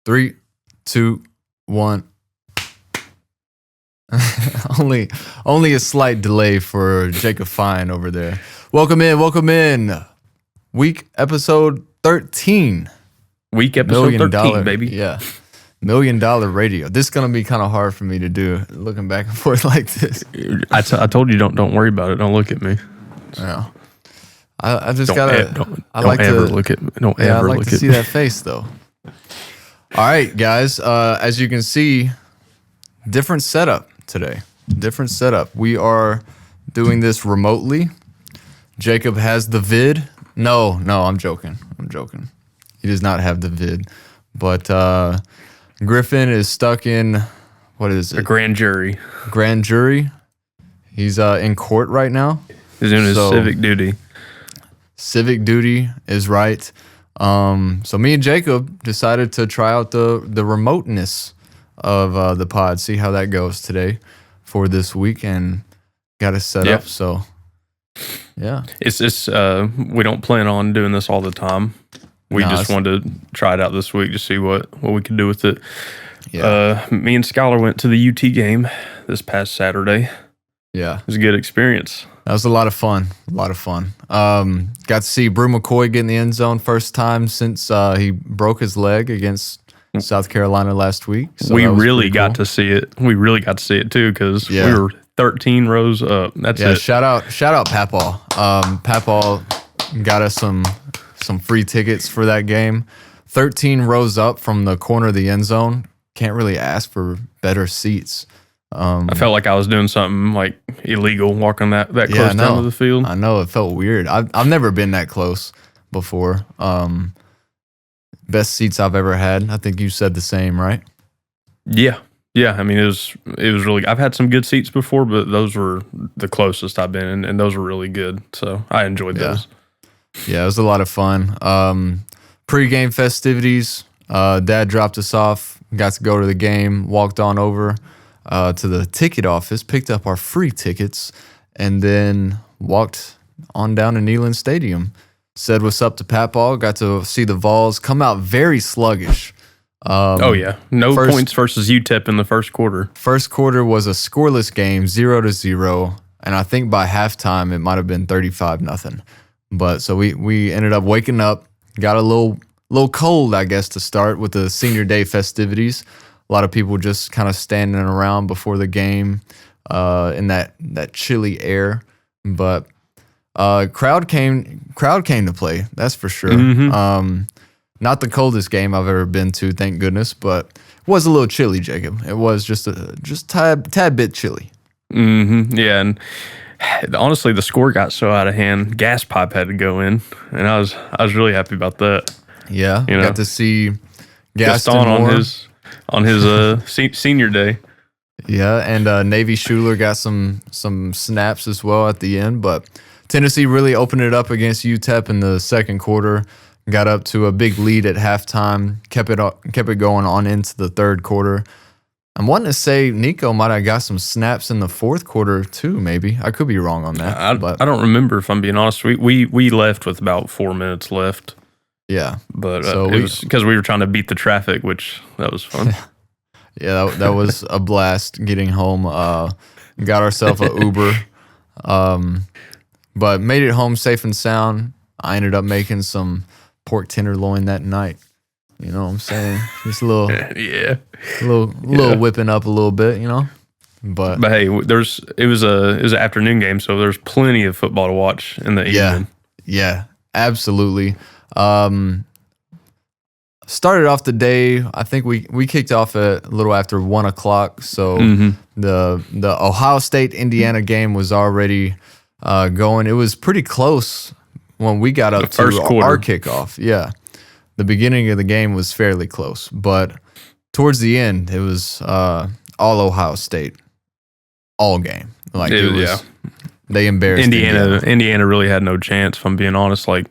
3, 2, 1. only a slight delay for Jacob Fine over there. Welcome in. Week episode 13. Week episode 13, baby. Yeah. $1 million radio. This is gonna be kind of hard for me to do, looking back and forth like this. I told you don't worry about it. Don't look at me. Yeah. I just Don't gotta. don't I like ever to look at me. Don't Yeah, I ever like look to at see me. that face though. All right, guys. As you can see, different setup today. Different setup. We are doing this remotely. Jacob has the vid. No, I'm joking. He does not have the vid. But Griffin is stuck in, what is it? A grand jury Grand jury. He's in court right now. is doing his So- civic duty. Civic duty is right. So me and Jacob decided to try out the remoteness of the pod, see how that goes today for this week, and got it set Yeah. up. So yeah, It's we don't plan on doing this all the time. We No, just wanted to try it out this week to see what we could do with it. yeah, Me and Skylar went to the UT game this past Saturday. yeah. It was a good experience. That was a lot of fun. Got to see Brew McCoy get in the end zone first time since he broke his leg against South Carolina last week. So we that was really pretty got cool. to see it. We really got to see it too because Yeah. we were 13 rows up. That's Yeah, it. shout out Papal. Papal got us some free tickets for that game. 13 rows up from the corner of the end zone. Can't really ask for better seats. I felt like I was doing something like illegal walking that Yeah, close down to the field. I know it felt weird. I've never been that close before. Best seats I've ever had. I think you said the same, right? Yeah. I mean, it was really. I've had some good seats before, but those were the closest I've been, and those were really good. So I enjoyed Yeah. those. Yeah, it was a lot of fun. Pre-game festivities. Dad dropped us off. Got to go to the game. Walked on over to the ticket office. Picked up our free tickets, and then walked on down to Neyland Stadium. Said what's up to Papal. Got to see the Vols come out very sluggish. Oh yeah, no first- points versus UTEP in the first quarter. First quarter was a scoreless game, 0-0, and I think by halftime it might have been 35-0. But so we ended up waking up, got a little cold, I guess, to start with the senior day festivities. A lot of people just kind of standing around before the game in that chilly air, but crowd came to play. That's for sure. Not the coldest game I've ever been to, thank goodness, but it was a little chilly, Jacob. It was just tad bit chilly. Yeah, and honestly, the score got so out of hand. Gas pipe had to go in, and I was really happy about that. Yeah, You know, got to see Gaston Gaston Moore. on his senior day. Yeah, and Navy Schuler got some snaps as well at the end, but Tennessee really opened it up against UTEP in the second quarter. Got up to a big lead at halftime. Kept it going on into the third quarter. I'm wanting to say Nico might have got some snaps in the fourth quarter too. Maybe I could be wrong on that. but I don't remember, if I'm being honest. We left with about 4 minutes left, yeah, but So it was because we were trying to beat the traffic, which that was fun. yeah, that was a blast getting home. Got ourselves an Uber, but made it home safe and sound. I ended up making some pork tenderloin that night. You know what I'm saying? Just a little Yeah. whipping up a little bit, you know. But But hey, it was an afternoon game, so there's plenty of football to watch in the evening. yeah, absolutely. Started off the day. I think we kicked off at a little after 1 o'clock. So the Ohio State Indiana game was already going. It was pretty close when we got up The first to quarter. our kickoff. Yeah, the beginning of the game was fairly close, but towards the end, it was all Ohio State, all game. Like it was, they embarrassed Indiana really had no chance, if I'm being honest. Like,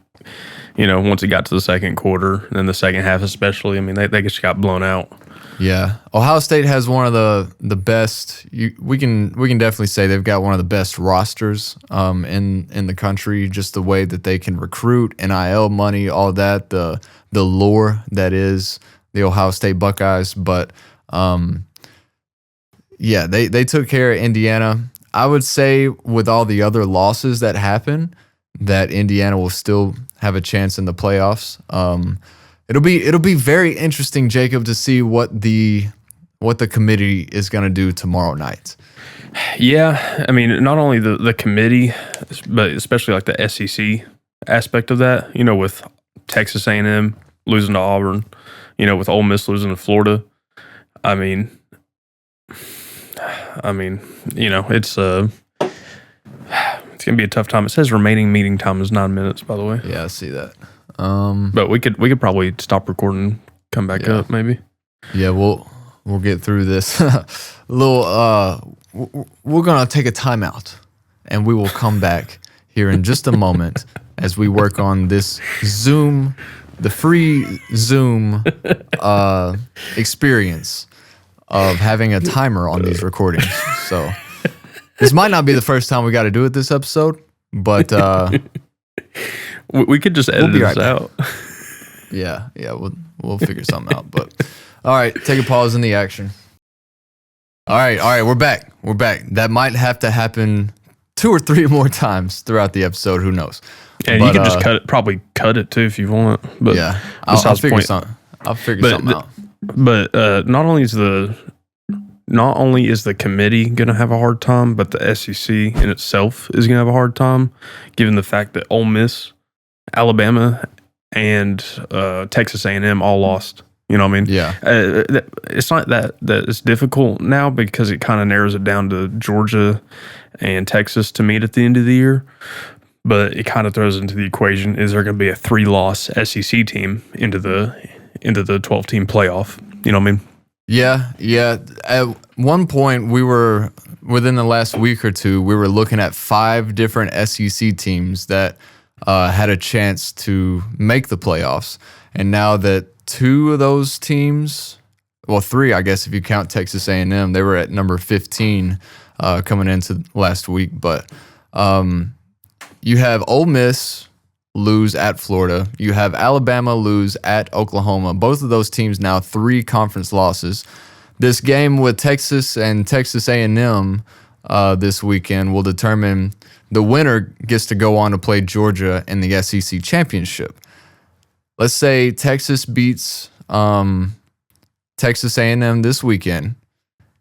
you know, once it got to the second quarter, and then the second half especially, I mean, they just got blown out. Yeah, Ohio State has one of the best. We can definitely say they've got one of the best rosters in the country. Just the way that they can recruit, NIL money, all that, the lore that is the Ohio State Buckeyes. But yeah, they took care of Indiana. I would say with all the other losses that happen, that Indiana will still have a chance in the playoffs. It'll be very interesting, Jacob, to see what the committee is going to do tomorrow night. Yeah, I mean, not only the committee, but especially like the SEC aspect of that. You know, with Texas A&M losing to Auburn, you know, with Ole Miss losing to Florida. I mean, you know, it's gonna be a tough time. It says remaining meeting time is 9 minutes, by the way. Yeah, I see that. But we could probably stop recording, come back up, maybe. Yeah, we'll get through this. We're gonna take a timeout, and we will come back here in just a moment as we work on this Zoom, the free Zoom experience of having a timer on these recordings. So this might not be the first time we got to do it this episode, but we could just edit this out. Yeah, we'll figure something out. But all right, take a pause in the action. All right, we're back. That might have to happen 2 or 3 more times throughout the episode. Who knows? And you can just probably cut it too if you want. But yeah, I'll figure something out. But not only is the committee going to have a hard time, but the SEC in itself is going to have a hard time, given the fact that Ole Miss, Alabama, and Texas A&M all lost. You know what I mean? Yeah. It's not that it's difficult now because it kind of narrows it down to Georgia and Texas to meet at the end of the year. But it kind of throws into the equation: is there going to be a 3-loss SEC team into the 12-team playoff? You know what I mean? Yeah. At one point, we were within the last week or two, we were looking at 5 different SEC teams that had a chance to make the playoffs, and now that 2 of those teams, well, 3, I guess, if you count Texas A&M, they were at number 15 coming into last week. But you have Ole Miss lose at Florida. You have Alabama lose at Oklahoma. Both of those teams now 3 conference losses. This game with Texas and Texas A&M this weekend will determine the winner gets to go on to play Georgia in the SEC championship. Let's say Texas beats Texas A&M this weekend,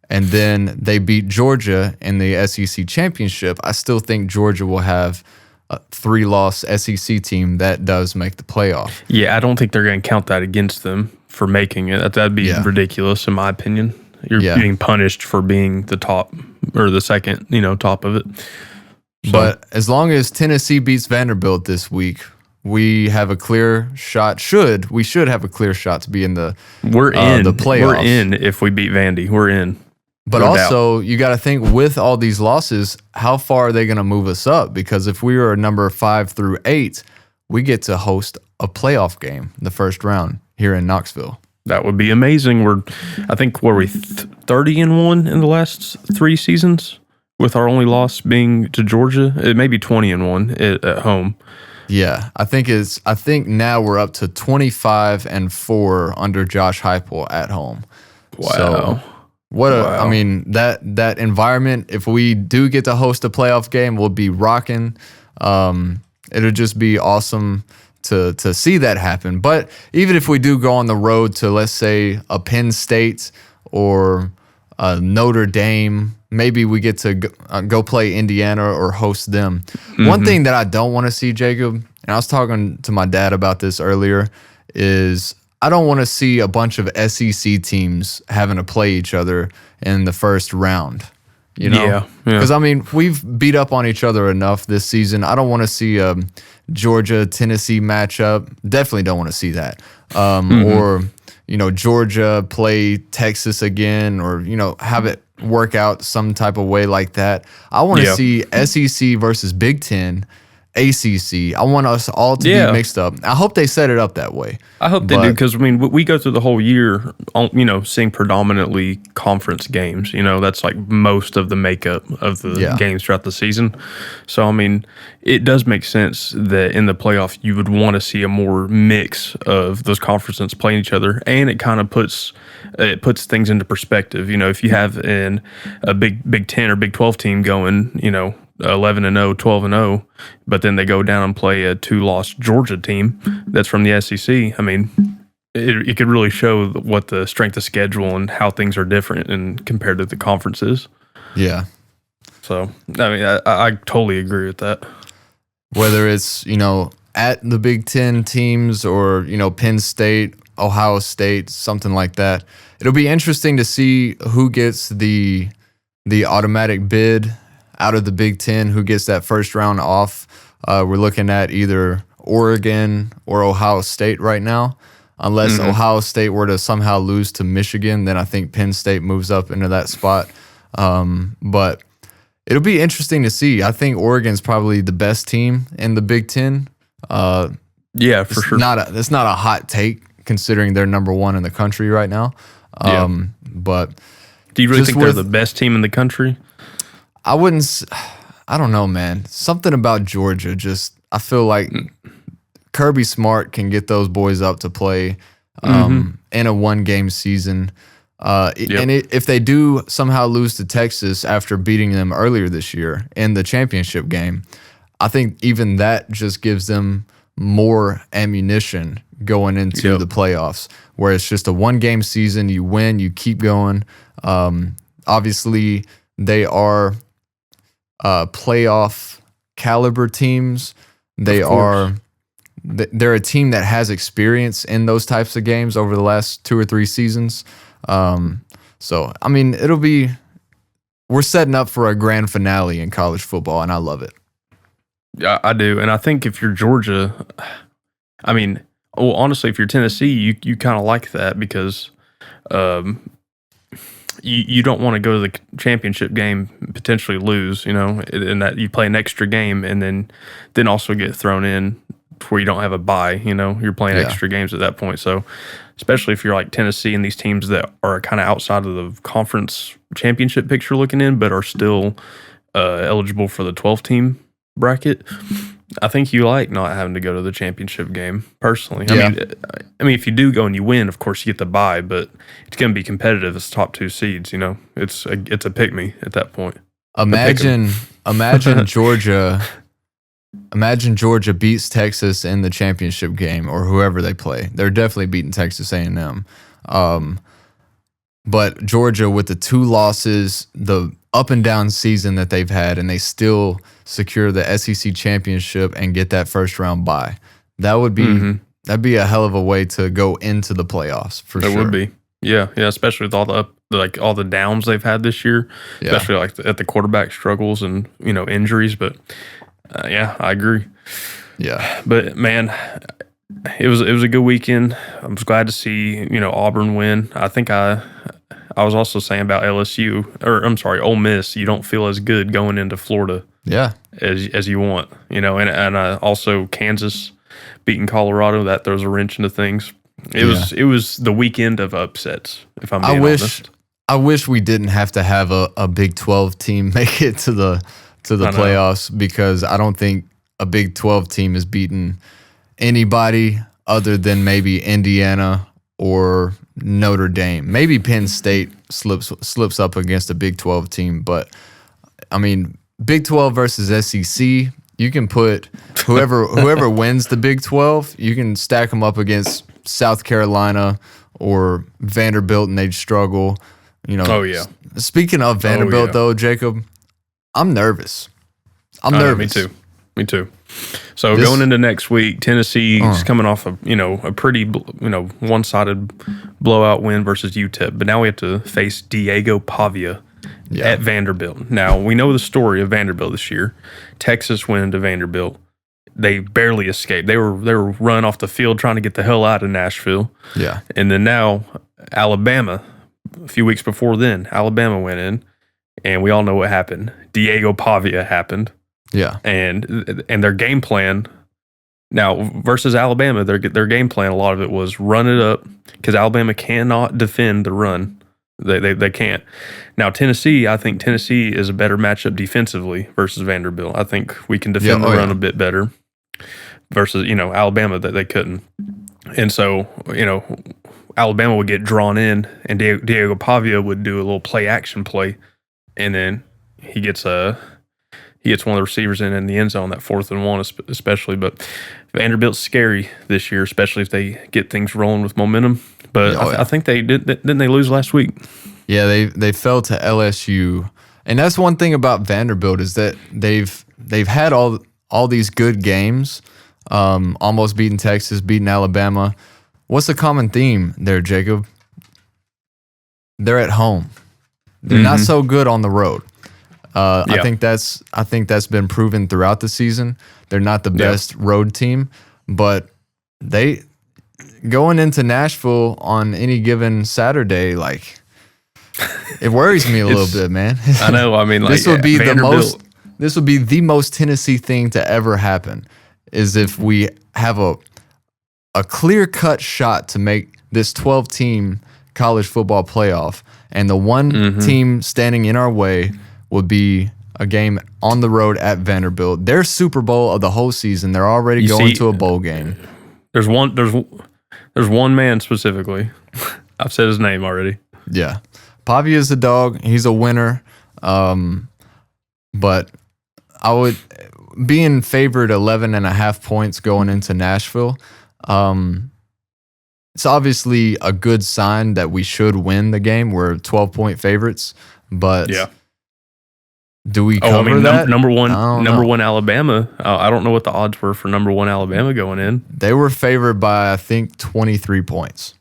and then they beat Georgia in the SEC championship. I still think Georgia will have a 3-loss SEC team that does make the playoff. Yeah, I don't think they're going to count that against them for making it. That'd be ridiculous, in my opinion. You're being punished for being the top or the second, top of it. So. But as long as Tennessee beats Vanderbilt this week, we have a clear shot. We should have a clear shot to be in the the playoffs. We're in if we beat Vandy. We're in. But also, you got to think with all these losses, how far are they going to move us up? Because if we are number 5 through 8, we get to host a playoff game, the first round here in Knoxville. That would be amazing. I think we 30-1 in the last 3 seasons, with our only loss being to Georgia. It may be 20-1 at home. Yeah, I think now we're up to 25-4 under Josh Heupel at home. Wow. So, I mean, that environment, if we do get to host a playoff game, we'll be rocking. It'll just be awesome to see that happen. But even if we do go on the road to, let's say, a Penn State or a Notre Dame, maybe we get to go play Indiana or host them. Mm-hmm. One thing that I don't want to see, Jacob, and I was talking to my dad about this earlier, is I don't want to see a bunch of SEC teams having to play each other in the first round. Yeah. Because, I mean, we've beat up on each other enough this season. I don't want to see a Georgia-Tennessee matchup. Definitely don't want to see that. Or, Georgia play Texas again, or, have it work out some type of way like that. I want to see SEC versus Big Ten, ACC. I want us all to be mixed up. I hope they set it up that way. I hope they do, because I mean we go through the whole year, seeing predominantly conference games. That's like most of the makeup of the games throughout the season. So I mean, it does make sense that in the playoff you would want to see a more mix of those conferences playing each other, and it kind of puts things into perspective. If you have a Big 10 or Big 12 team going, 11-0, 12-0, but then they go down and play a 2-loss Georgia team that's from the SEC. I mean, it could really show what the strength of schedule and how things are different and compared to the conferences. Yeah. So, I mean, I totally agree with that. Whether it's, at the Big Ten teams or, Penn State, Ohio State, something like that. It'll be interesting to see who gets the automatic bid out of the Big Ten, who gets that first round off. We're looking at either Oregon or Ohio State right now. Unless Ohio State were to somehow lose to Michigan, then I think Penn State moves up into that spot. But it'll be interesting to see. I think Oregon's probably the best team in the Big Ten. Yeah, for sure. It's not a hot take considering they're number one in the country right now. But do you really think they're the best team in the country? I don't know, man. Something about Georgia, I feel like Kirby Smart can get those boys up to play in a one-game season. And if they do somehow lose to Texas after beating them earlier this year in the championship game, I think even that just gives them more ammunition going into the playoffs, where it's just a one-game season. You win, you keep going. Obviously, they are playoff caliber teams. They're a team that has experience in those types of games over the last 2 or 3 seasons. So, I mean, we're setting up for a grand finale in college football, and I love it. Yeah, I do. And I think if you're Georgia, I mean, honestly, if you're Tennessee, you kind of like that, because you don't want to go to the championship game, potentially lose, and that you play an extra game and then also get thrown in where you don't have a bye, you're playing extra games at that point. So especially if you're like Tennessee and these teams that are kind of outside of the conference championship picture looking in, but are still eligible for the 12-team bracket, I think you like not having to go to the championship game, personally. I mean, if you do go and you win, of course you get the bye, but it's going to be competitive as top 2 seeds. It's a pick me at that point. Imagine Georgia. Imagine Georgia beats Texas in the championship game, or whoever they play. They're definitely beating Texas A&M. But Georgia, with the 2 losses, the up and down season that they've had, and they still secure the SEC championship and get that first round bye. That would be that'd be a hell of a way to go into the playoffs for sure. It would be. Yeah, especially with all the downs they've had this year, especially like at the quarterback struggles and injuries. But I agree. Yeah, but man, it was a good weekend. I was glad to see Auburn win. I think I was also saying about Ole Miss. You don't feel as good going into Florida, as you want, and also Kansas beating Colorado. That throws a wrench into things. It was the weekend of upsets. If I'm being honest, I wish we didn't have to have a Big 12 team make it to the playoffs, because I don't think a Big 12 team is beating anybody other than maybe Indiana or Notre Dame. Maybe Penn State slips up against a Big 12 team, but I mean, Big 12 versus SEC, you can put whoever wins the Big 12, you can stack them up against South Carolina or Vanderbilt, and they'd struggle. Oh yeah. Speaking of Vanderbilt, though, Jacob, I'm nervous. I'm nervous. Me too. So going into next week, Tennessee's coming off a pretty one-sided blowout win versus UTEP, but now we have to face Diego Pavia at Vanderbilt. Now we know the story of Vanderbilt this year. Texas went into Vanderbilt. They barely escaped. They were run off the field trying to get the hell out of Nashville. Yeah, and then now Alabama. A few weeks before then, Alabama went in, and we all know what happened. Diego Pavia happened. Yeah. and their game plan now versus Alabama, their game plan, a lot of it was run it up because Alabama cannot defend the run. They can't. Now Tennessee, I think Tennessee is a better matchup defensively versus Vanderbilt. I think we can defend the run a bit better versus Alabama that they couldn't. And so Alabama would get drawn in, and Diego Pavia would do a little play action play, and then he gets one of the receivers in the end zone, that 4th and 1 especially. But Vanderbilt's scary this year, especially if they get things rolling with momentum. But I think they didn't they lose last week? Yeah, they fell to LSU, and that's one thing about Vanderbilt is that they've had all these good games, almost beating Texas, beating Alabama. What's the common theme there, Jacob? They're at home. They're not so good on the road. I think that's been proven throughout the season. They're not the best road team, but they going into Nashville on any given Saturday, like it worries me a little bit, man. I know. I mean, like, this would be the most Tennessee thing to ever happen, is if we have a clear-cut shot to make this 12-team college football playoff, and the one team standing in our way would be a game on the road at Vanderbilt. Their Super Bowl of the whole season. They're already going to a bowl game. There's one man specifically. I've said his name already. Yeah. Pavia is a dog. He's a winner. But I would, being favored 11.5 points going into Nashville, it's obviously a good sign that we should win the game. We're 12-point favorites, but do we cover that? Number one Alabama. I don't know what the odds were for number 1 Alabama going in. They were favored by, I think, 23 points.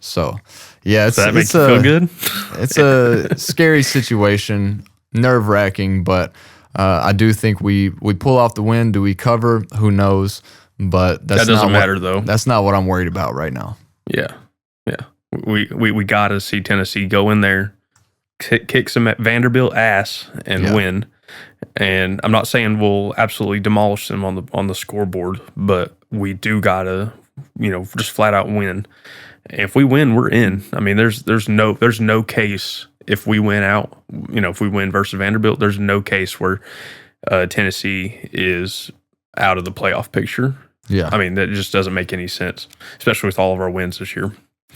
So, yeah, that makes you feel good. It's a scary situation, nerve-wracking, but I do think we pull off the win. Do we cover? Who knows? But that doesn't matter, though. That's not what I'm worried about right now. Yeah. We got to see Tennessee go in there, kick some Vanderbilt ass and win. And I'm not saying we'll absolutely demolish them on the scoreboard, but we do gotta, just flat out win. And if we win, we're in. I mean, there's no case if we win out. If we win versus Vanderbilt, there's no case where Tennessee is out of the playoff picture. Yeah, I mean that just doesn't make any sense, especially with all of our wins this year.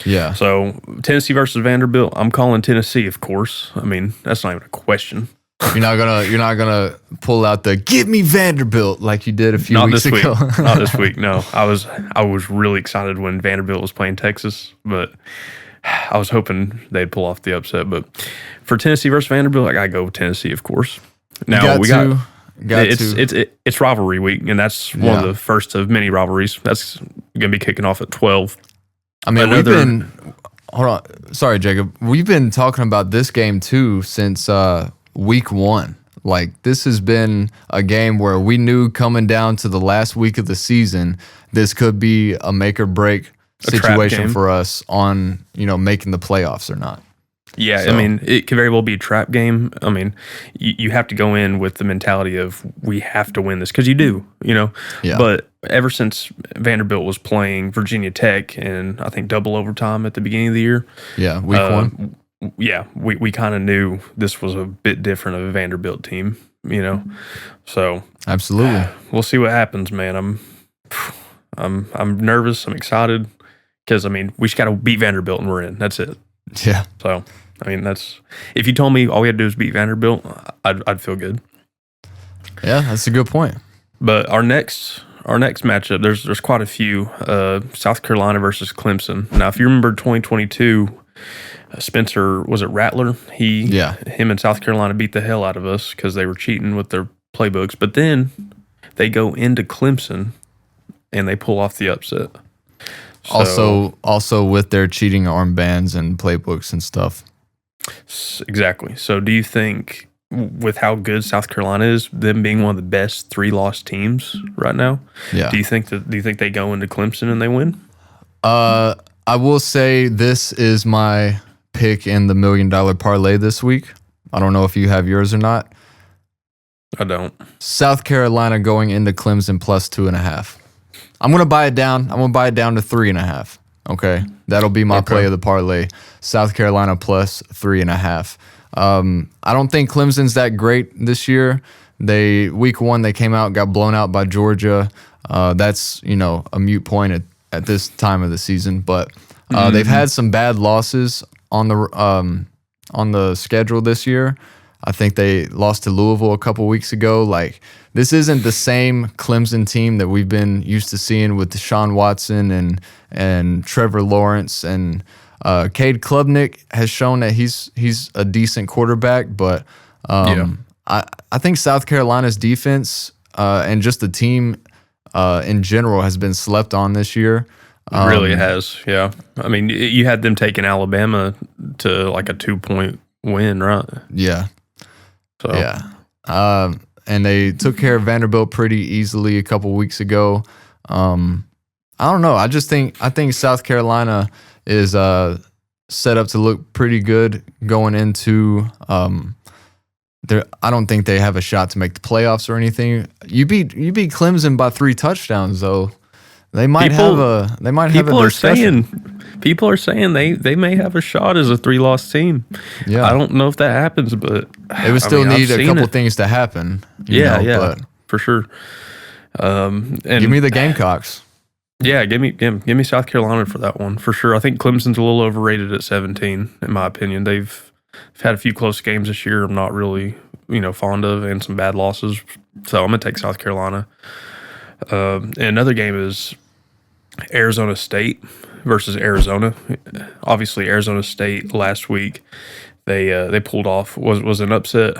Yeah. So Tennessee versus Vanderbilt, I'm calling Tennessee, of course. I mean, that's not even a question. You're not gonna pull out the "Give me Vanderbilt" like you did a few weeks ago. Not this week. No, I was really excited when Vanderbilt was playing Texas, but I was hoping they'd pull off the upset. But for Tennessee versus Vanderbilt, I gotta go with Tennessee, of course. Now it's rivalry week, and that's one of the first of many rivalries. That's gonna be kicking off at 12. I mean, hold on. Sorry, Jacob. We've been talking about this game too since week 1. Like, this has been a game where we knew coming down to the last week of the season, this could be a make or break situation for us on, making the playoffs or not. Yeah, so, I mean, it could very well be a trap game. I mean, you have to go in with the mentality of we have to win this because you do, Yeah. But ever since Vanderbilt was playing Virginia Tech and I think double overtime at the beginning of the year. Yeah, week 1. Yeah, we kind of knew this was a bit different of a Vanderbilt team, So absolutely, we'll see what happens, man. I'm nervous. I'm excited because we just got to beat Vanderbilt and we're in. That's it. Yeah. So that's if you told me all we had to do is beat Vanderbilt, I'd feel good. Yeah, that's a good point. But our next matchup, there's quite a few. South Carolina versus Clemson. Now, if you remember 2022. Spencer, was it Rattler? Him and South Carolina beat the hell out of us because they were cheating with their playbooks. But then they go into Clemson and they pull off the upset. So, also with their cheating armbands and playbooks and stuff. Exactly. So do you think, with how good South Carolina is, them being one of the best 3-loss teams right now, do you think they go into Clemson and they win? I will say this is my pick in the $1 million parlay this week. I don't know if you have yours or not. I don't. South Carolina going into Clemson plus 2.5. I'm gonna buy it down. I'm gonna buy it down to 3.5. Okay, that'll be my play of the parlay. South Carolina plus 3.5. I don't think Clemson's that great this year. Week 1 they came out, got blown out by Georgia. That's a moot point at this time of the season. But they've had some bad losses on the schedule this year. I think they lost to Louisville a couple weeks ago. Like, this isn't the same Clemson team that we've been used to seeing with Deshaun Watson and Trevor Lawrence, and Cade Klubnik has shown that he's a decent quarterback. But I think South Carolina's defense and just the team in general has been slept on this year. It really has, yeah. I mean, you had them taking Alabama to like a 2-point win, right? Yeah. So yeah. And they took care of Vanderbilt pretty easily a couple weeks ago. I don't know. I think South Carolina is set up to look pretty good going into I don't think they have a shot to make the playoffs or anything. You beat Clemson by 3 touchdowns though. They might have a discussion. People are saying they may have a shot as a 3-loss team. Yeah. I don't know if that happens, but it would still need a couple things to happen. But for sure. And give me the Gamecocks. Yeah, give me South Carolina for that one for sure. I think Clemson's a little overrated at 17, in my opinion. They've had a few close games this year. I'm not really fond of, and some bad losses. So I'm gonna take South Carolina. And another game is Arizona State versus Arizona. Obviously, Arizona State last week they pulled off was an upset.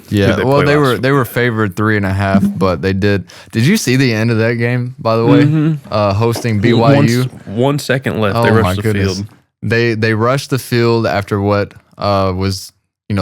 Yeah, they were favored 3.5, but they did. Did you see the end of that game? By the way, hosting BYU. 1 second left. They rushed the field. They rushed the field after what was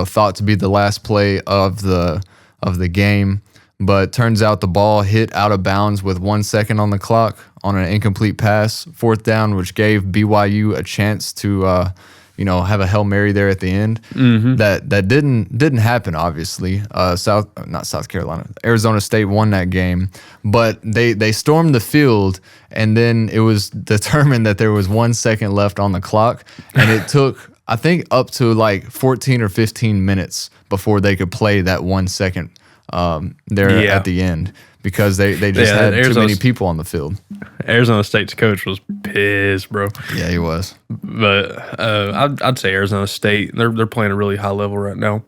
thought to be the last play of the game. But turns out the ball hit out of bounds with 1 second on the clock on an incomplete pass, 4th down, which gave BYU a chance to, have a Hail Mary there at the end. Mm-hmm. That didn't happen. Obviously, Arizona State won that game, but they stormed the field, and then it was determined that there was 1 second left on the clock, and it took I think up to like 14 or 15 minutes before they could play that 1 second. At the end because they just had too many people on the field. Arizona State's coach was pissed, bro. Yeah, he was. But I'd say Arizona State, they're playing a really high level right now.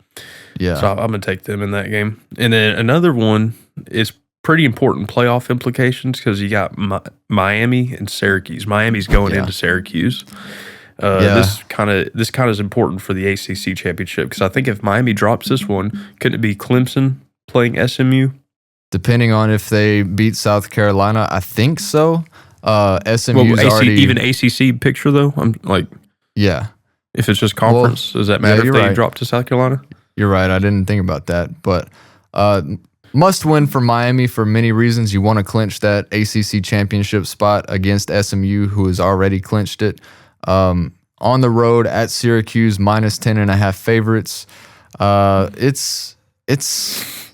Yeah. So I'm going to take them in that game. And then another one is pretty important playoff implications because you got Miami and Syracuse. Miami's going into Syracuse. This kind of is important for the ACC championship because I think if Miami drops this one, couldn't it be Clemson playing SMU? Depending on if they beat South Carolina, I think so. SMU's already even ACC picture though. I'm like, if it's just conference, does that matter if they drop to South Carolina? You're right. I didn't think about that, but must win for Miami for many reasons. You want to clinch that ACC championship spot against SMU, who has already clinched it. On the road at Syracuse, minus 10.5 favorites. It's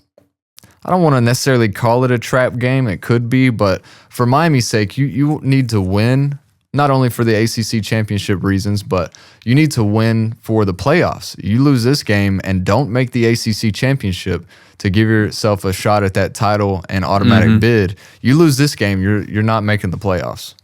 I don't want to necessarily call it a trap game. It could be, but for Miami's sake, you need to win, not only for the ACC championship reasons, but you need to win for the playoffs. You lose this game and don't make the ACC championship to give yourself a shot at that title and automatic bid. You lose this game, you're not making the playoffs.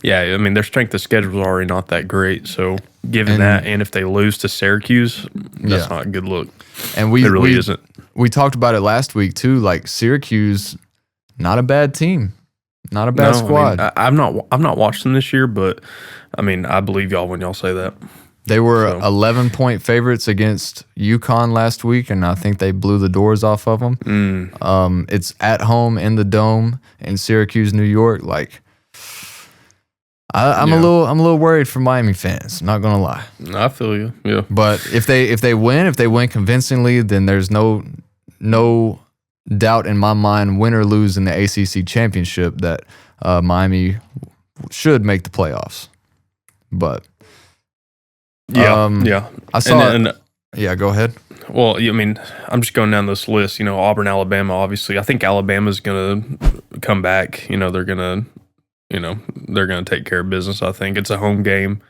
Yeah, I mean, their strength of schedule is already not that great. So, given that, and if they lose to Syracuse, that's not a good look. And it really isn't. We talked about it last week too. Like Syracuse, not a bad team, not a bad squad. I mean, I've not watched them this year, but I mean, I believe y'all when y'all say that. They were 11-point favorites against UConn last week, and I think they blew the doors off of them. It's at home in the Dome in Syracuse, New York. Like. I'm a little worried for Miami fans. Not gonna lie. I feel you. Yeah. But if they win convincingly, then there's no doubt in my mind, win or lose in the ACC championship, that Miami should make the playoffs. But I saw Yeah, go ahead. Well, I mean, I'm just going down this list. Auburn, Alabama. Obviously, I think Alabama's going to come back. They're going to take care of business. I think it's a home game.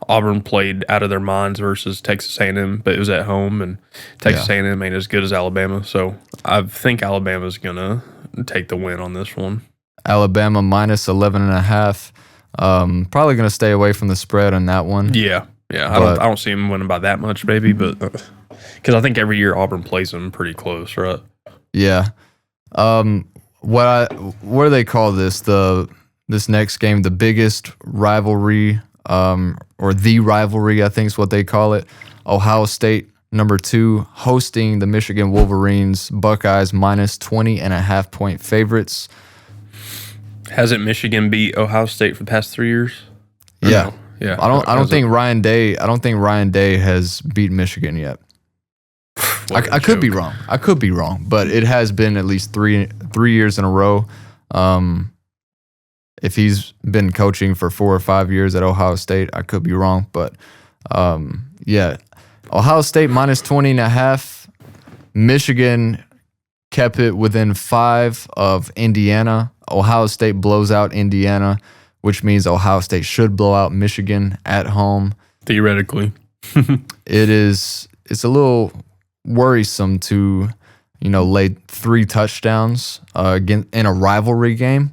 Auburn played out of their minds versus Texas A&M, but it was at home, and Texas A&M ain't as good as Alabama. So I think Alabama's going to take the win on this one. Alabama minus 11.5. Probably going to stay away from the spread on that one. Yeah. I don't see them winning by that much, maybe, but because I think every year Auburn plays them pretty close, right? Yeah. What do they call this? This next game, the biggest rivalry, or the rivalry, I think is what they call it. Ohio State, number 2, hosting the Michigan Wolverines. Buckeyes minus 20.5 point favorites. Hasn't Michigan beat Ohio State for the past 3 years? Yeah. No? Yeah. I don't think Ryan Day has beat Michigan yet. I could be wrong. But it has been at least three years in a row. If he's been coaching for 4 or 5 years at Ohio State, I could be wrong. But yeah, Ohio State minus 20.5. Michigan kept it within 5 of Indiana. Ohio State blows out Indiana, which means Ohio State should blow out Michigan at home. Theoretically. It's a little worrisome to, lay 3 touchdowns in a rivalry game.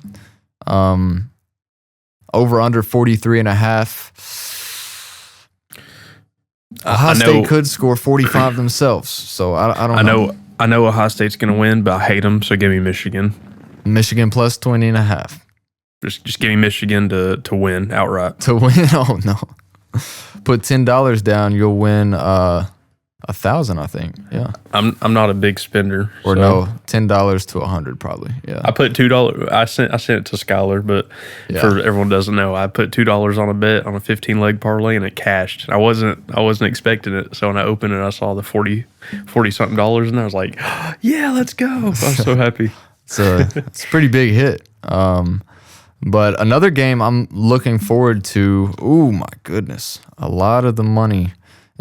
Over under 43.5. Ohio State could score 45 themselves. So I don't know. I know Ohio State's going to win, but I hate them. So give me Michigan. Michigan plus 20.5. Just give me Michigan to win outright. To win? Oh no. Put $10 down, you'll win 1,000, I think. Yeah. I'm not a big spender. Or no, $10 to 100 probably. Yeah. I put $2. I sent it to Skylar, but for everyone doesn't know, I put $2 on a bet on a 15-leg parlay and it cashed. I wasn't expecting it. So when I opened it, I saw the 40 something dollars and I was like, yeah, let's go. I'm so happy. It's a pretty big hit. But another game I'm looking forward to. Oh my goodness. A lot of the money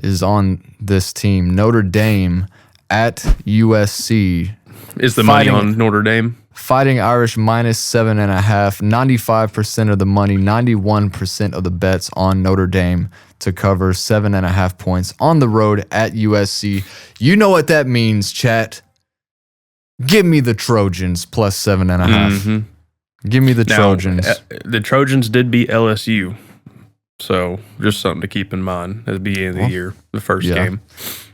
is on this team. Notre Dame at USC. Is the money on Notre Dame? Fighting Irish minus 7.5. 95% of the money, 91% of the bets on Notre Dame to cover 7.5 points on the road at USC. You know what that means, chat. Give me the Trojans plus 7.5. Mm-hmm. Give me the Trojans. The Trojans did beat LSU. So just something to keep in mind at the beginning of the year, the first game.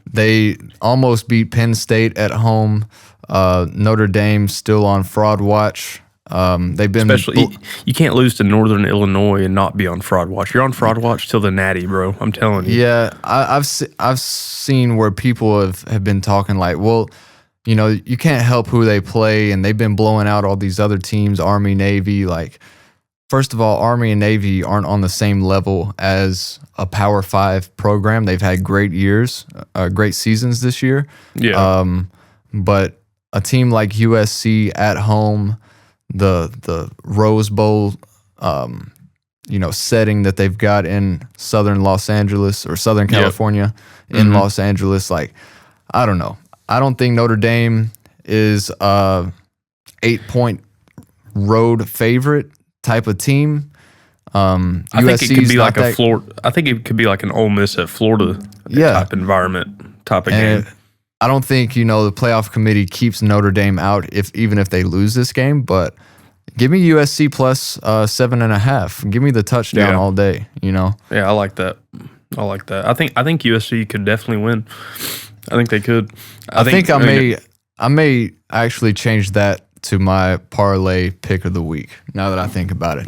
They almost beat Penn State at home. Notre Dame still on fraud watch. They've been you can't lose to Northern Illinois and not be on fraud watch. You're on fraud watch till the Natty, bro. I'm telling you. Yeah, I've seen where people have been talking like, well, you can't help who they play, and they've been blowing out all these other teams, Army, Navy. Like, first of all, Army and Navy aren't on the same level as a Power 5 program. They've had great years, great seasons this year. Yeah. But a team like USC at home, the Rose Bowl, setting that they've got in Southern Los Angeles or Southern California in Los Angeles, like, I don't know. I don't think Notre Dame is a 8-point road favorite type of team. I think it could be like a Florida. I think it could be like an Ole Miss at Florida type environment, type of game. I don't think the playoff committee keeps Notre Dame out even if they lose this game. But give me USC plus 7.5. Give me the touchdown all day. Yeah, I like that. I think USC could definitely win. I think they could. I may actually change that to my parlay pick of the week, now that I think about it.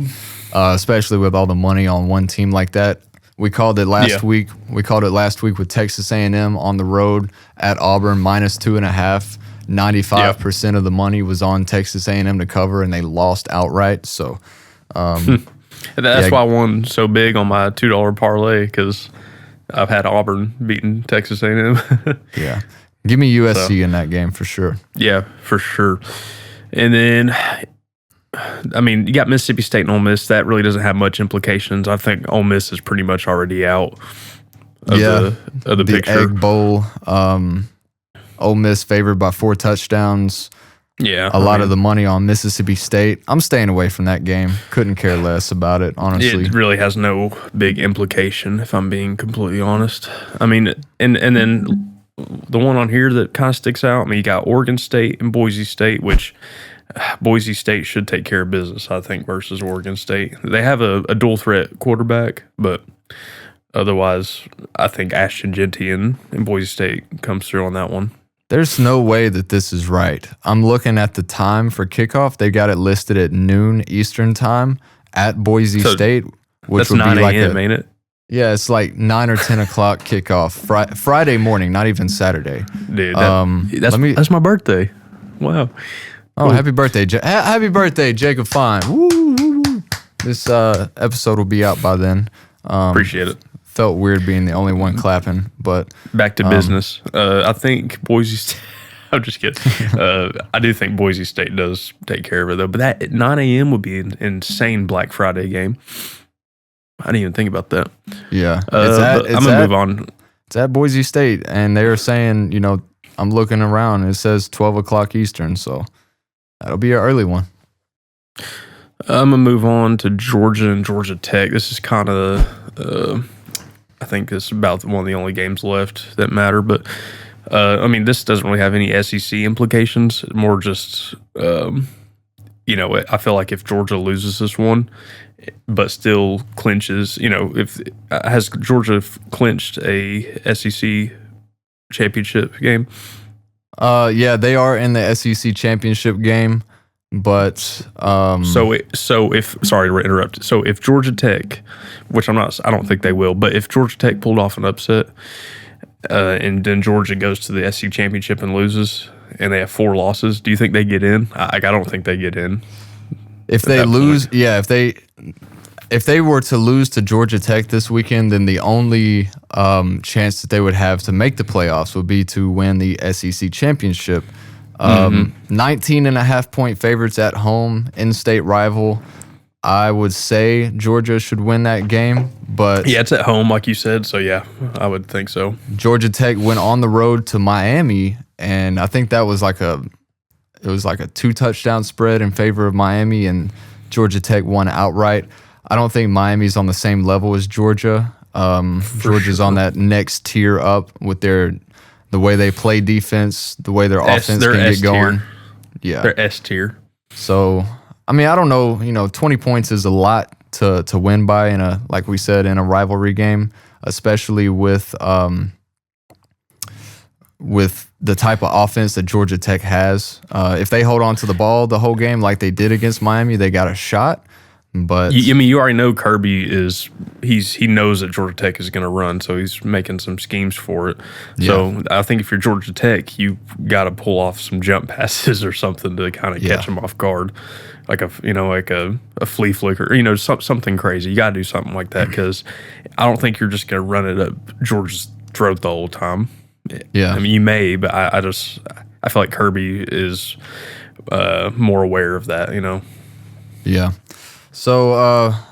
Especially with all the money on one team like that. We called it last week. We called it last week with Texas A&M on the road at Auburn minus 2.5. 95% of the money was on Texas A&M to cover, and they lost outright. So that's why I won so big on my $2 parlay, because I've had Auburn beating Texas A&M. Yeah. Give me USC in that game for sure. Yeah, for sure. And then, I mean, you got Mississippi State and Ole Miss. That really doesn't have much implications. I think Ole Miss is pretty much already out. the picture. Egg Bowl. Ole Miss favored by 4 touchdowns. Yeah, a lot of the money on Mississippi State. I'm staying away from that game. Couldn't care less about it, honestly. It really has no big implication, if I'm being completely honest. I mean, and then the one on here that kind of sticks out, I mean, you got Oregon State and Boise State, which Boise State should take care of business, I think, versus Oregon State. They have a dual threat quarterback, but otherwise, I think Ashton Jeanty and Boise State comes through on that one. There's no way that this is right. I'm looking at the time for kickoff. They got it listed at noon Eastern time at Boise State, which that's would 9 be like a.m., ain't it? Yeah, it's like 9 or 10 o'clock kickoff. Friday morning, not even Saturday. Dude, that's my birthday. Wow. Oh, cool. Happy birthday. Happy birthday, Jacob Fine. Woo, woo, woo. This episode will be out by then. Appreciate it. Felt weird being the only one clapping, but back to business. I think Boise State. I'm just kidding. I do think Boise State does take care of it though. But that at 9 a.m. would be an insane Black Friday game. I didn't even think about that. Yeah, I'm gonna move on. It's at Boise State, and they are saying, I'm looking around. And it says 12 o'clock Eastern, so that'll be an early one. I'm gonna move on to Georgia and Georgia Tech. This is kind of I think this is about one of the only games left that matter. But, I mean, this doesn't really have any SEC implications. More just, I feel like if Georgia loses this one, but still clinches, if has Georgia clinched a SEC championship game? Yeah, they are in the SEC championship game. But so if sorry to interrupt. So if Georgia Tech, which I don't think they will, but if Georgia Tech pulled off an upset, and then Georgia goes to the SEC championship and loses, and they have 4 losses, do you think they get in? I don't think they get in. If they lose, yeah, if they were to lose to Georgia Tech this weekend, then the only chance that they would have to make the playoffs would be to win the SEC championship. 19.5 point favorites at home, in-state rival. I would say Georgia should win that game, but yeah, it's at home, like you said. So yeah, I would think so. Georgia Tech went on the road to Miami, and I think that was like a 2 touchdown spread in favor of Miami, and Georgia Tech won outright. I don't think Miami's on the same level as Georgia. Georgia's on that next tier up with the way they play defense, the way their offense can get going. Yeah. They're S tier. So, I mean, I don't know, 20 points is a lot to win by like we said, in a rivalry game, especially with the type of offense that Georgia Tech has. If they hold on to the ball the whole game like they did against Miami, they got a shot. But you already know Kirby he knows that Georgia Tech is going to run, so he's making some schemes for it. Yeah. So I think if you're Georgia Tech, you got to pull off some jump passes or something to kind of catch them off guard, like a flea flicker, something crazy. You got to do something like that because I don't think you're just going to run it up Georgia's throat the whole time. Yeah, I mean you may, but I feel like Kirby is more aware of that. Yeah. So, a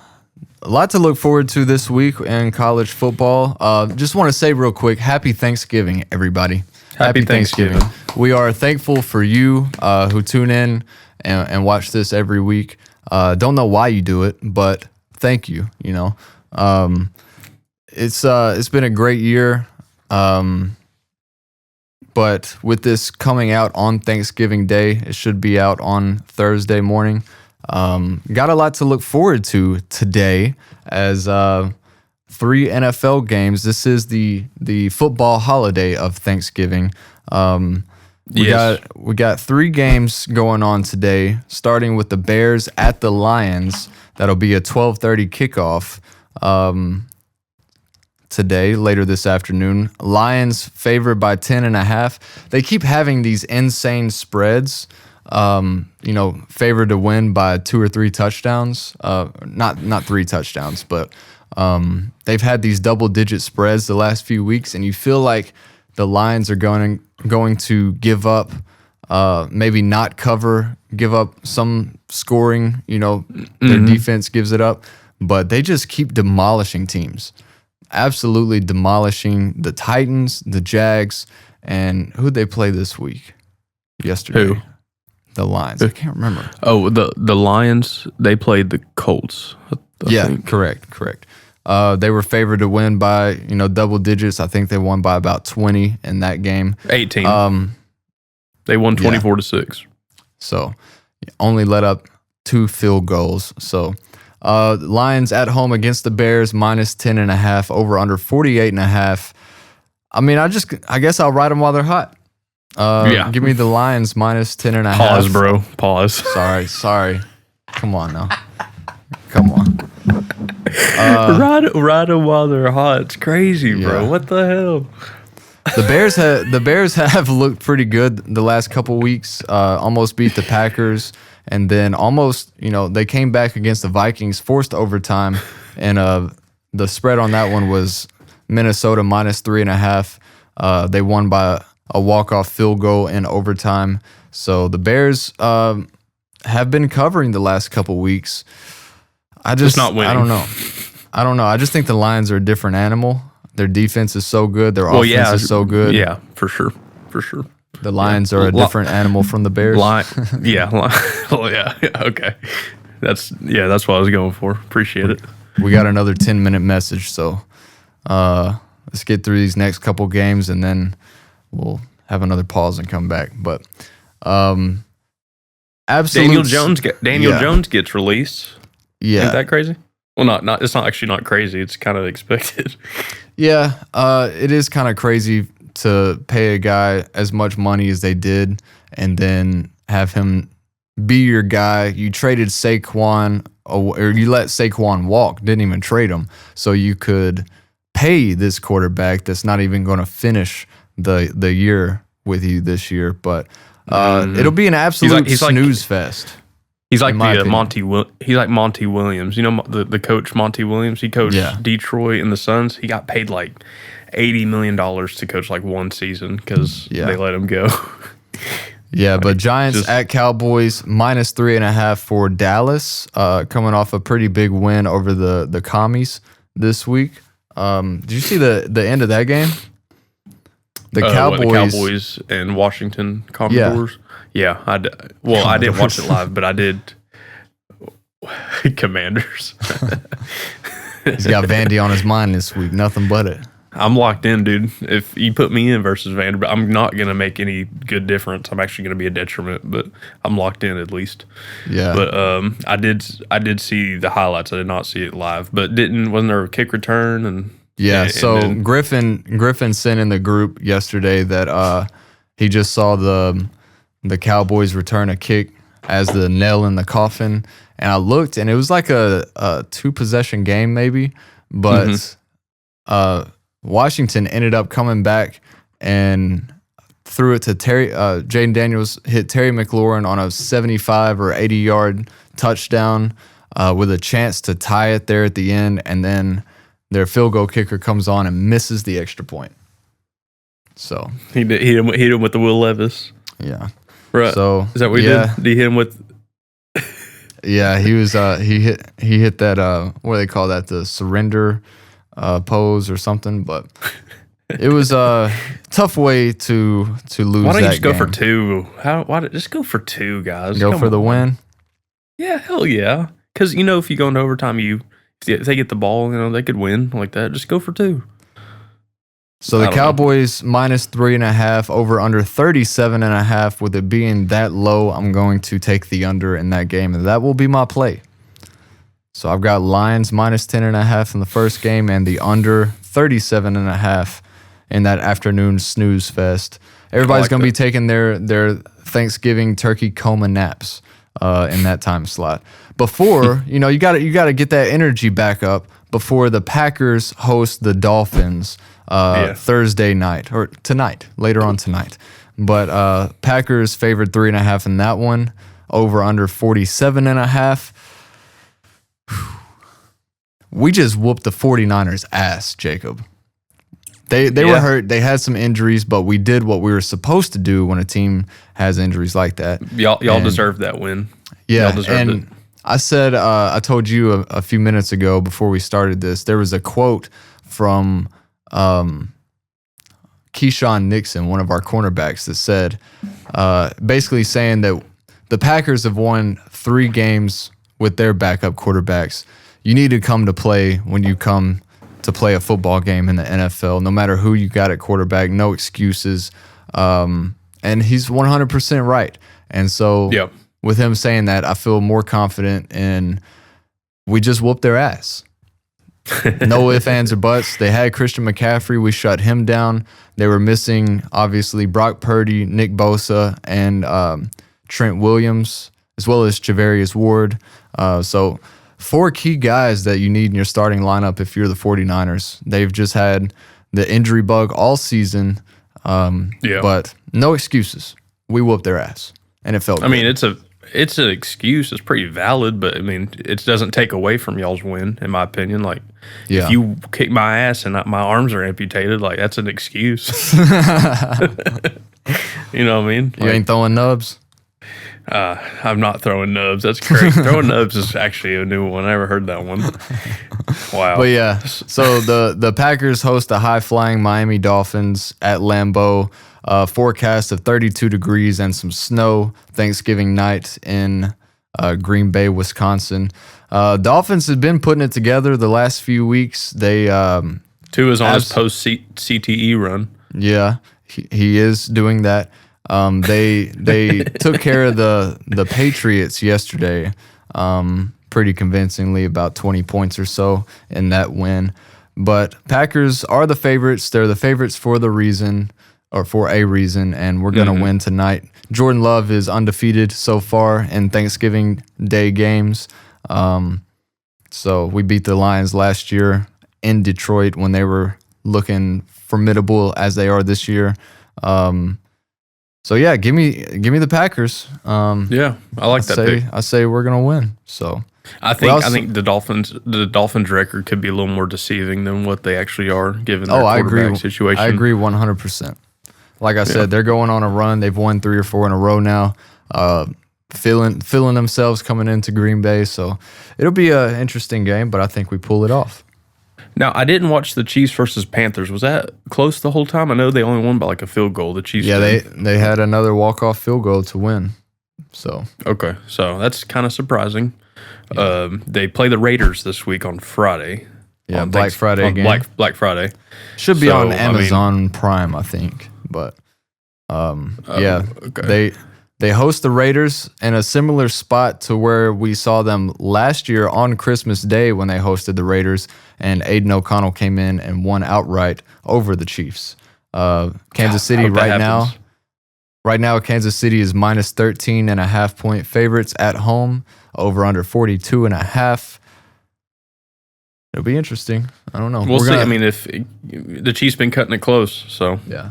lot to look forward to this week in college football. Just want to say real quick, happy Thanksgiving, everybody. Happy Thanksgiving. We are thankful for you who tune in and watch this every week. Don't know why you do it, but thank you, It's been a great year. But with this coming out on Thanksgiving Day, it should be out on Thursday morning. Got a lot to look forward to today as 3 NFL games. This is the football holiday of Thanksgiving. We got 3 games going on today, starting with the Bears at the Lions. That'll be a 12:30 kickoff today, later this afternoon. Lions favored by 10.5. They keep having these insane spreads. Favored to win by 2 or 3 touchdowns. Not 3 touchdowns, but they've had these double-digit spreads the last few weeks, and you feel like the Lions are going to give up, maybe not cover, give up some scoring. Their defense gives it up, but they just keep demolishing teams. absolutely demolishing the Titans, the Jags, and who'd they play this week? Yesterday. Who? The Lions. I can't remember. Oh, the Lions, they played the Colts. I think. Correct. They were favored to win by, double digits. I think they won by about 20 in that game. 18. They won 24-6. So only let up 2 field goals. So Lions at home against the Bears, minus 10.5, over under 48.5. I mean, I guess I'll ride them while they're hot. Give me the Lions minus 10.5. Pause, bro. Pause. Sorry. Come on now. Come on. Ride them while they're hot. It's crazy, bro. Yeah. What the hell? The Bears have looked pretty good the last couple weeks. Almost beat the Packers, and then almost, they came back against the Vikings, forced overtime, and the spread on that one was Minnesota minus 3.5. They won by a walk-off field goal in overtime. So the Bears have been covering the last couple weeks. Just not winning. I don't know. I just think the Lions are a different animal. Their defense is so good. Their offense is so good. Yeah, for sure. The Lions are a different animal from the Bears. Okay. That's what I was going for. Appreciate it. We got another 10-minute message, so let's get through these next couple games, and then we'll have another pause and come back. But Daniel Jones gets released. Yeah. Isn't that crazy? Well, not. It's not actually not crazy. It's kind of expected. Yeah, it is kind of crazy to pay a guy as much money as they did and then have him be your guy. You traded Saquon, or you let Saquon walk, didn't even trade him, so you could pay this quarterback that's not even going to finish the year with you this year. But it'll be an absolute snooze fest. He's like he's like Monty Williams. You know the coach Monty Williams? He coached Detroit and the Suns. He got paid like $80 million to coach like one season because they let him go. Yeah, but Giants at Cowboys, minus 3.5 for Dallas, coming off a pretty big win over the Commies this week. Did you see the end of that game? The Cowboys and Washington Commodores. Yeah, I didn't watch it live, but I did. Commanders. He's got Vandy on his mind this week. Nothing but it. I'm locked in, dude. If you put me in versus Vanderbilt, I'm not going to make any good difference. I'm actually going to be a detriment, but I'm locked in at least. Yeah. But I did see the highlights. I did not see it live, but wasn't there a kick return and so Griffin sent in the group yesterday that he just saw the Cowboys return a kick as the nail in the coffin, and I looked, and it was like a 2-possession game maybe, but Washington ended up coming back and threw it to Terry. Jaden Daniels hit Terry McLaurin on a 75 or 80-yard touchdown with a chance to tie it there at the end, and then their field goal kicker comes on and misses the extra point. So he hit him with the Will Levis. Yeah. Right. So is that what he did? Did he hit him with? Yeah, he was. He hit that. What do they call that? The surrender pose or something. But it was a tough way to lose. Why don't you that just go game. for 2? Just go for 2, guys? Go for the win. Yeah, hell yeah. Because if you go into overtime, if they get the ball, they could win like that. Just go for 2. So the Cowboys minus 3.5, over under 37.5. With it being that low, I'm going to take the under in that game, and that will be my play. So I've got Lions minus 10.5 in the first game, and the under 37.5 in that afternoon snooze fest. Everybody's going to be taking their Thanksgiving turkey coma naps in that time slot. Before you got to get that energy back up before the Packers host the Dolphins. Thursday night or later on tonight. But Packers favored 3.5 in that one, over under 47.5. We just whooped the 49ers ass, Jacob. They were hurt. They had some injuries, but we did what we were supposed to do when a team has injuries like that. Y'all deserved that win. Yeah, y'all deserved it. I said, I told you a few minutes ago before we started this, there was a quote from Keyshawn Nixon, one of our cornerbacks, that said, basically saying that the Packers have won 3 games with their backup quarterbacks. You need to come to play when you come to play a football game in the NFL, no matter who you got at quarterback, no excuses. And he's 100% right. And so with him saying that, I feel more confident in we just whooped their ass. No ifs, ands, or buts. They had Christian McCaffrey. We shut him down. They were missing, obviously, Brock Purdy, Nick Bosa, and Trent Williams, as well as Javarius Ward. So 4 key guys that you need in your starting lineup if you're the 49ers. They've just had the injury bug all season, but no excuses. We whooped their ass, and it felt good. I mean, it's an excuse. It's pretty valid, but I mean, it doesn't take away from y'all's win, in my opinion. Like, if you kick my ass and my arms are amputated, like, that's an excuse. You know what I mean? You ain't throwing nubs? I'm not throwing nubs. That's crazy. Throwing nubs is actually a new one. I never heard that one. Wow. But yeah, so the Packers host the high-flying Miami Dolphins at Lambeau. Forecast of 32 degrees and some snow Thanksgiving night in Green Bay, Wisconsin. Dolphins have been putting it together the last few weeks. They Tua's on his post CTE run. Yeah, he is doing that. They took care of the Patriots yesterday, pretty convincingly, about 20 points or so in that win. But Packers are the favorites. They're the favorites for a reason, and we're going to win tonight. Jordan Love is undefeated so far in Thanksgiving Day games. So we beat the Lions last year in Detroit when they were looking formidable as they are this year. So yeah, give me the Packers. Yeah, I like that pick. I say we're gonna win. So I think the Dolphins record could be a little more deceiving than what they actually are, given their quarterback situation. I agree 100%. Like I said, they're going on a run. They've won 3 or 4 in a row now. Feeling themselves coming into Green Bay. So it'll be an interesting game, but I think we pull it off. Now, I didn't watch the Chiefs versus Panthers. Was that close the whole time? I know they only won by like a field goal. The Chiefs. Yeah, they had another walk-off field goal to win. So okay, so that's kind of surprising. Yeah. They play the Raiders this week on Friday. Yeah, Black Friday game. Black Friday should be on Amazon Prime, I think. But okay. They host the Raiders in a similar spot to where we saw them last year on Christmas Day when they hosted the Raiders, and Aiden O'Connell came in and won outright over the Chiefs. Kansas City right now, Kansas City is minus 13.5 point favorites at home, over under 42.5. It'll be interesting. I don't know. We'll see. I mean, if the Chiefs been cutting it close, so yeah.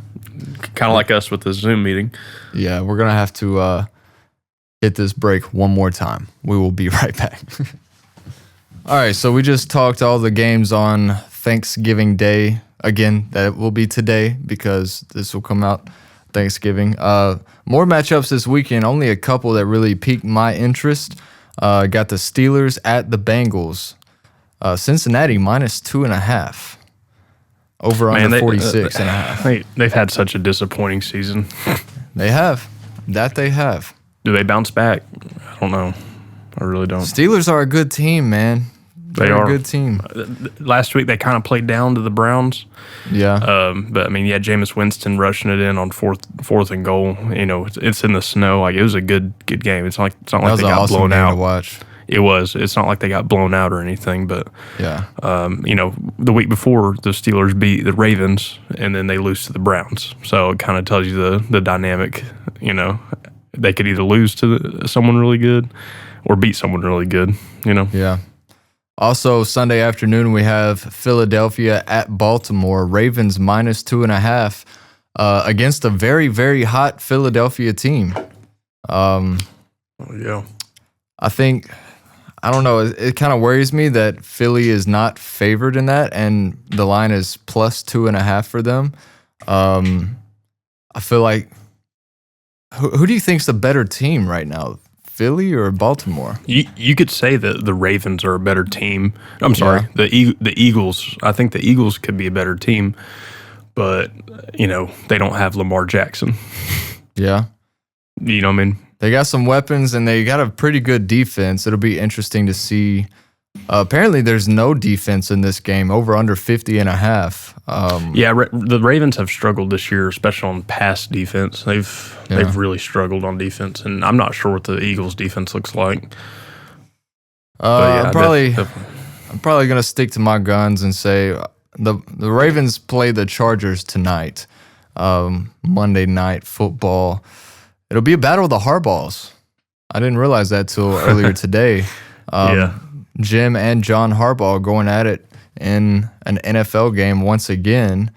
Kind of like us with the Zoom meeting. Yeah, we're going to have to hit this break one more time. We will be right back. All right, so we just talked all the games on Thanksgiving Day. Again, that will be today because this will come out Thanksgiving. More matchups this weekend, only a couple that really piqued my interest. Got the Steelers at the Bengals. Cincinnati minus 2.5. Over under 46.5. They've had such a disappointing season. They have. They have. Do they bounce back? I don't know. I really don't. Steelers are a good team, man. They're a good team. Last week they kind of played down to the Browns. Yeah. But I mean, Jameis Winston rushing it in on fourth and goal. You know, it's in the snow. Like, it was a good game. It's not like they got blown out. To watch. It was. It's not like they got blown out or anything, but yeah. You know, the week before the Steelers beat the Ravens and then they lose to the Browns. So it kind of tells you the dynamic. You know, they could either lose to someone really good or beat someone really good. You know. Yeah. Also, Sunday afternoon we have Philadelphia at Baltimore. Ravens minus 2.5 against a very, very hot Philadelphia team. Yeah. I don't know. It kind of worries me that Philly is not favored in that, and the line is plus 2.5 for them. I feel like who do you think's the better team right now? Philly or Baltimore? You could say that the Ravens are a better team. I'm sorry, Yeah. the Eagles. I think the Eagles could be a better team, but they don't have Lamar Jackson. Yeah. You know what I mean? They got some weapons and they got a pretty good defense. It'll be interesting to see. Apparently, there's no defense in this game, over under 50.5. The Ravens have struggled this year, especially on pass defense. They've really struggled on defense, and I'm not sure what the Eagles' defense looks like. I'm probably going to stick to my guns and say the Ravens play the Chargers tonight, Monday Night Football. It'll be a battle of the Harbaughs. I didn't realize that till earlier today. Jim and John Harbaugh going at it in an NFL game once again.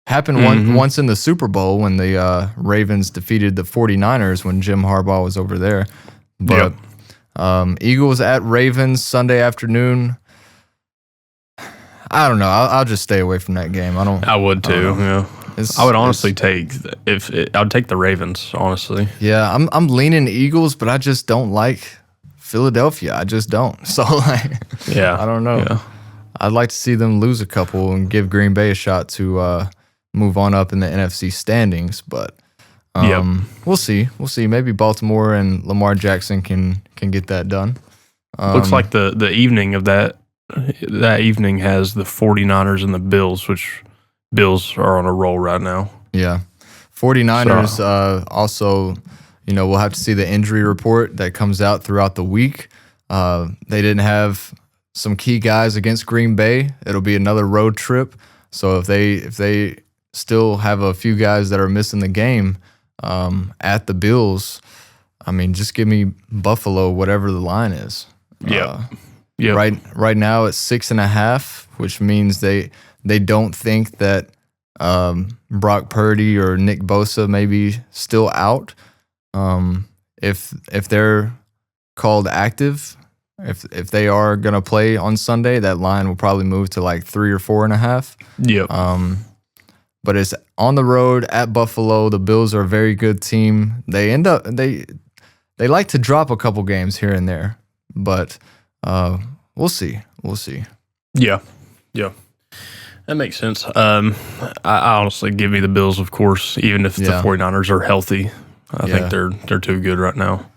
Happened once in the Super Bowl when the Ravens defeated the 49ers when Jim Harbaugh was over there. But Eagles at Ravens Sunday afternoon. I don't know. I'll just stay away from that game. I would too. Yeah. I would honestly I'd take the Ravens, honestly. Yeah, I'm leaning Eagles, but I just don't like Philadelphia. I just don't. So I don't know. Yeah. I'd like to see them lose a couple and give Green Bay a shot to move on up in the NFC standings, but we'll see. We'll see. Maybe Baltimore and Lamar Jackson can get that done. Looks like the evening of that evening has the 49ers and the Bills, which Bills are on a roll right now. Yeah. 49ers also, we'll have to see the injury report that comes out throughout the week. They didn't have some key guys against Green Bay. It'll be another road trip. So if they still have a few guys that are missing the game at the Bills, I mean, just give me Buffalo, whatever the line is. Yeah. Right now it's 6.5, which means they don't think that Brock Purdy or Nick Bosa may be still out. If they're called active, if they are gonna play on Sunday, that line will probably move to like 3 or 4.5. Yep. But it's on the road at Buffalo. The Bills are a very good team. They like to drop a couple games here and there, but we'll see. We'll see. Yeah. That makes sense. I honestly give me the Bills, of course, even if the 49ers are healthy. I think they're too good right now.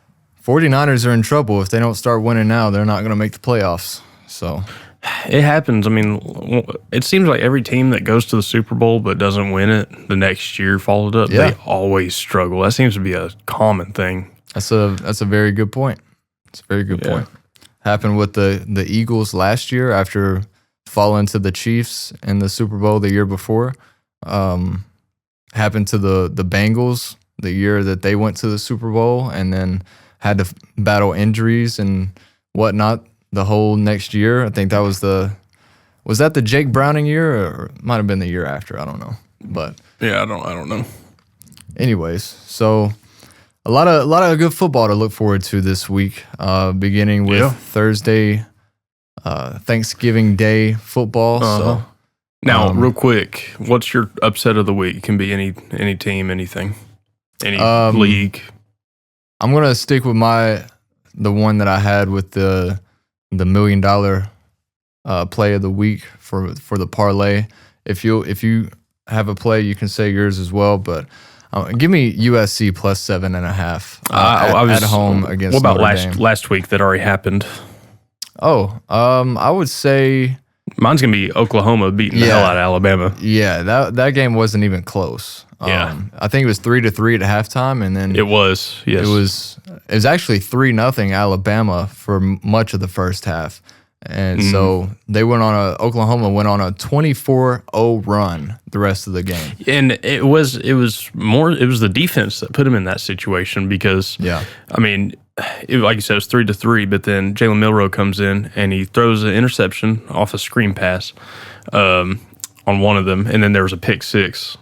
49ers are in trouble. If they don't start winning now, they're not going to make the playoffs. So it happens. I mean, it seems like every team that goes to the Super Bowl but doesn't win it the next year followed up, they always struggle. That seems to be a common thing. That's a very good point. It's a very good point. Happened with the Eagles last year after falling to the Chiefs in the Super Bowl the year before. Happened to the Bengals the year that they went to the Super Bowl and then had to battle injuries and whatnot the whole next year. I think that was that the Jake Browning year, or it might have been the year after. I don't know, but I don't know. Anyways, so a lot of good football to look forward to this week, beginning with Thursday, Thanksgiving Day football. So now, real quick, what's your upset of the week? It can be any team, anything, any league. I'm gonna stick with the one that I had with the $1 million play of the week for the parlay. If you have a play, you can say yours as well. But give me USC plus 7.5 at home against. What about Notre Dame. last week that already happened? I would say mine's gonna be Oklahoma beating the hell out of Alabama. Yeah, that game wasn't even close. I think it was 3-3 at halftime, and then it was. Yes, it was actually 3-0 Alabama for much of the first half, and so Oklahoma went on a 24-0 run the rest of the game. And it was the defense that put them in that situation because I mean, like you said, it was 3-3, but then Jalen Milroe comes in and he throws an interception off a screen pass on one of them, and then there was a pick six.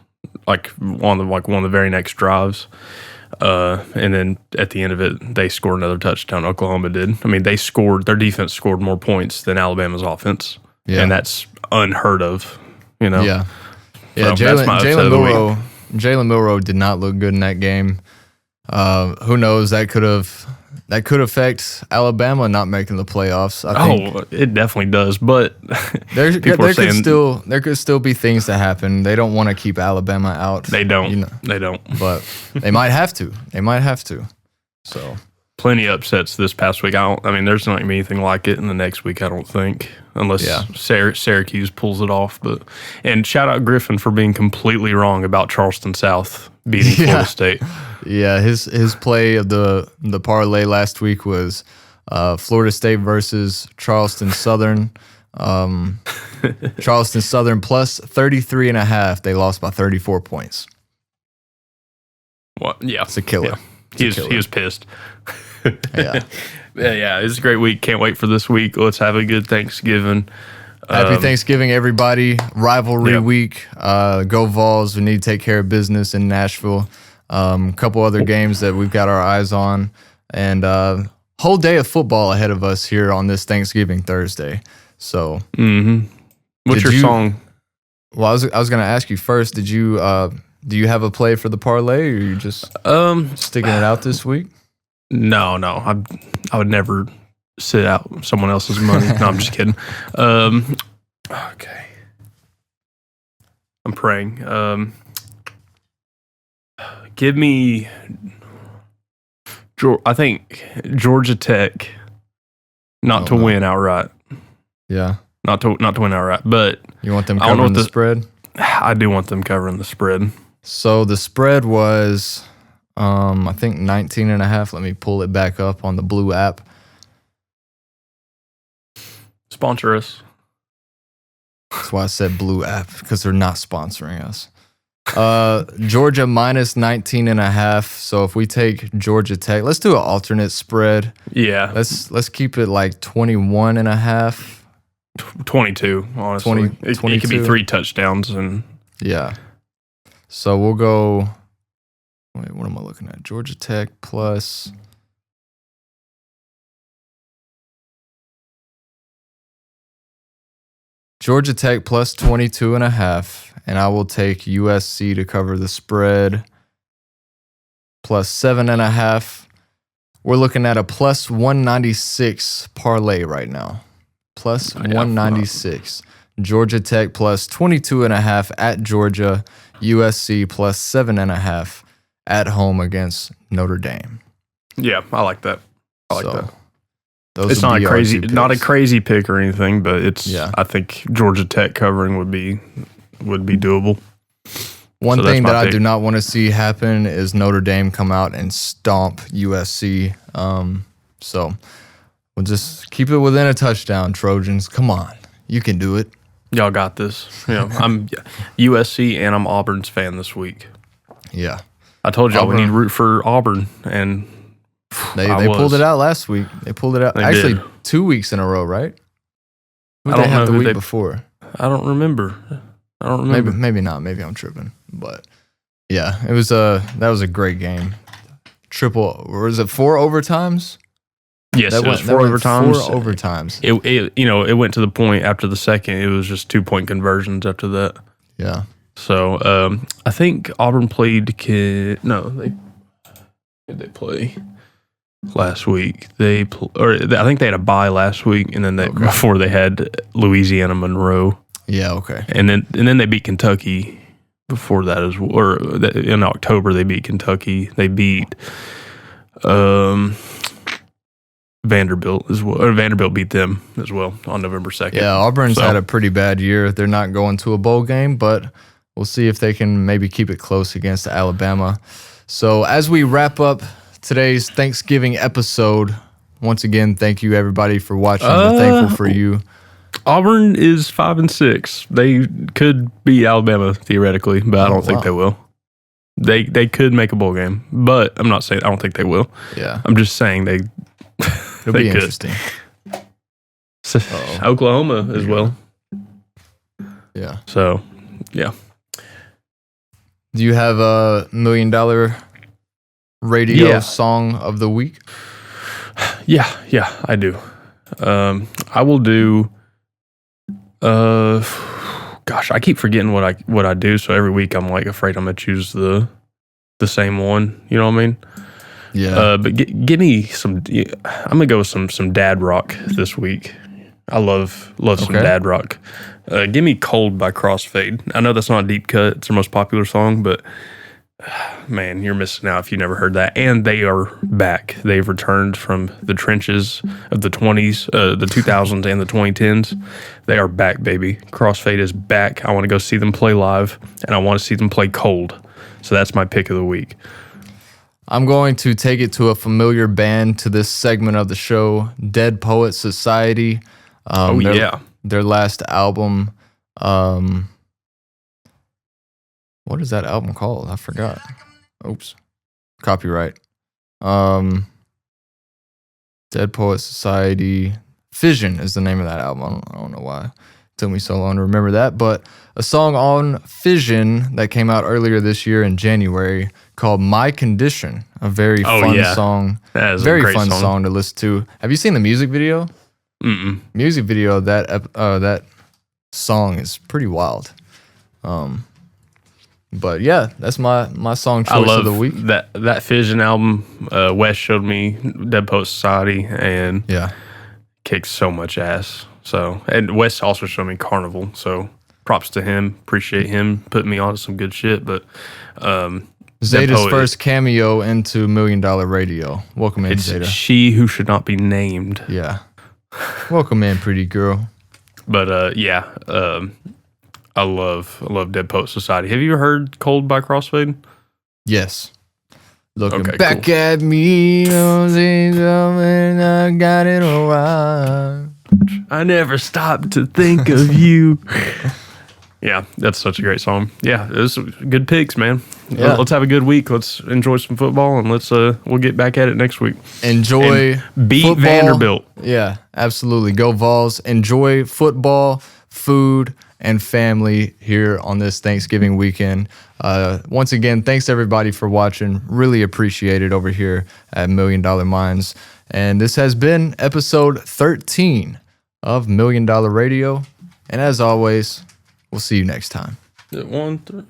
Like one of the very next drives, and then at the end of it, they scored another touchdown. Oklahoma did. I mean, their defense scored more points than Alabama's offense, and that's unheard of. Yeah. Jalen Milroe did not look good in that game. Who knows? That could have that could affect Alabama not making the playoffs. I think it definitely does. But there people are saying could still be things that happen. They don't want to keep Alabama out. they don't. They don't. But they might have to. They might have to. So plenty of upsets this past week. I mean, there's not gonna be anything like it in the next week. I don't think, unless Syracuse pulls it off. And shout out Griffin for being completely wrong about Charleston South beating Florida State. Yeah, his play of the parlay last week was Florida State versus Charleston Southern. Charleston Southern plus 33.5. They lost by 34 points. What? Yeah, it's a killer. Yeah. He was pissed. Yeah. Yeah, it's a great week. Can't wait for this week. Let's have a good Thanksgiving. Happy Thanksgiving, everybody. Rivalry week. Go Vols. We need to take care of business in Nashville. A couple other games that we've got our eyes on. And whole day of football ahead of us here on this Thanksgiving Thursday. So, what's your song? Well, I was going to ask you first. Do you have a play for the parlay, or are you just sticking it out this week? No. I would never sit out someone else's money. No, I'm just kidding. Okay. I'm praying. Give me, I think Georgia Tech, not to win outright. Yeah. Not to win outright, but you want them covering the spread? I do want them covering the spread. So the spread was, I think 19.5. Let me pull it back up on the Blue app. Sponsor us. That's why I said Blue app, because they're not sponsoring us. Georgia minus 19.5. So if we take Georgia Tech, let's do an alternate spread. Yeah. Let's keep it like 21.5. 22, honestly. It could be 3 touchdowns. Yeah. So we'll go, wait, what am I looking at? Georgia Tech plus, Georgia Tech plus 22.5, and I will take USC to cover the spread plus 7.5. We're looking at a plus 196 parlay right now. Plus 196. Georgia Tech plus 22.5 at Georgia. USC plus 7.5 at home against Notre Dame. Yeah, I like that. I like that. Those it's not a crazy pick or anything, but it's. Yeah. I think Georgia Tech covering would be doable. One thing that I do not want to see happen is Notre Dame come out and stomp USC. So we'll just keep it within a touchdown, Trojans. Come on, you can do it. Y'all got this. I'm USC and I'm Auburn's fan this week. Yeah. I told y'all we need to root for Auburn, and they pulled it out last week. They pulled it out. Actually, did. 2 weeks in a row, right? I don't know the week before. I don't remember. Maybe not. Maybe I'm tripping. But yeah, that was a great game. Was it 4 overtimes? Yes, it was 4 overtimes. 4 overtimes. It went to the point after the second. It was just 2-point conversions after that. Yeah. So I think Auburn played. Did they play last week? I think they had a bye last week, and then before they had Louisiana Monroe. Yeah. Okay. And then they beat Kentucky before that as well. Or in October they beat Kentucky. They beat Vanderbilt as well. Or Vanderbilt beat them as well on November 2nd. Yeah, Auburn's had a pretty bad year. They're not going to a bowl game, but we'll see if they can maybe keep it close against Alabama. So as we wrap up today's Thanksgiving episode, once again, thank you everybody for watching. We're thankful for you. Auburn is 5-6. They could beat Alabama theoretically, but I don't think they will. They could make a bowl game, but I'm not saying I don't think they will. Yeah, I'm just saying they. It'll be interesting. Oklahoma as well. Yeah. So, yeah. Do you have a $1 million radio song of the week? Yeah, I do. I will do. Gosh, I keep forgetting what I do. So every week I'm like afraid I'm gonna choose the same one. You know what I mean? But give me some. I'm gonna go with some dad rock this week. I love some dad rock. Give me "Cold" by Crossfade. I know that's not a deep cut; it's their most popular song, but man, you're missing out if you never heard that. And they are back. They've returned from the trenches of the 20s, the 2000s, and the 2010s. They are back, baby. Crossfade is back. I want to go see them play live, and I want to see them play "Cold." So that's my pick of the week. I'm going to take it to a familiar band to this segment of the show, Dead Poets Society. Their last album. What is that album called? I forgot. Oops. Copyright. Dead Poets Society. Fission is the name of that album. I don't know why it took me so long to remember that, but a song on Fission that came out earlier this year in January called My Condition. A very fun song. That is very a great fun song to listen to. Have you seen the music video? Mm-mm. Music video of that song is pretty wild. But yeah, that's my song choice of the week. That Fission album. Wes showed me Dead Poet Society and kicked so much ass. So, and Wes also showed me Carnival. So props to him. Appreciate him putting me on to some good shit. But Zeta's first cameo into $1 Million Radio. Welcome in, Zeta. She who should not be named. Yeah. Welcome in, pretty girl. But I love Dead Poet Society. Have you ever heard "Cold" by Crossfade? Yes. Looking back at me, I got it all right. I never stopped to think of you. Yeah, that's such a great song. Yeah, it's good picks, man. Yeah. Let's have a good week. Let's enjoy some football, and we'll get back at it next week. Enjoy and beat football. Vanderbilt. Yeah, absolutely. Go Vols. Enjoy football, food, and family here on this Thanksgiving weekend. Once again, thanks everybody for watching. Really appreciate it over here at $1 Million Minds. And this has been episode 13 of $1 Million Radio. And as always, we'll see you next time. 1, 3.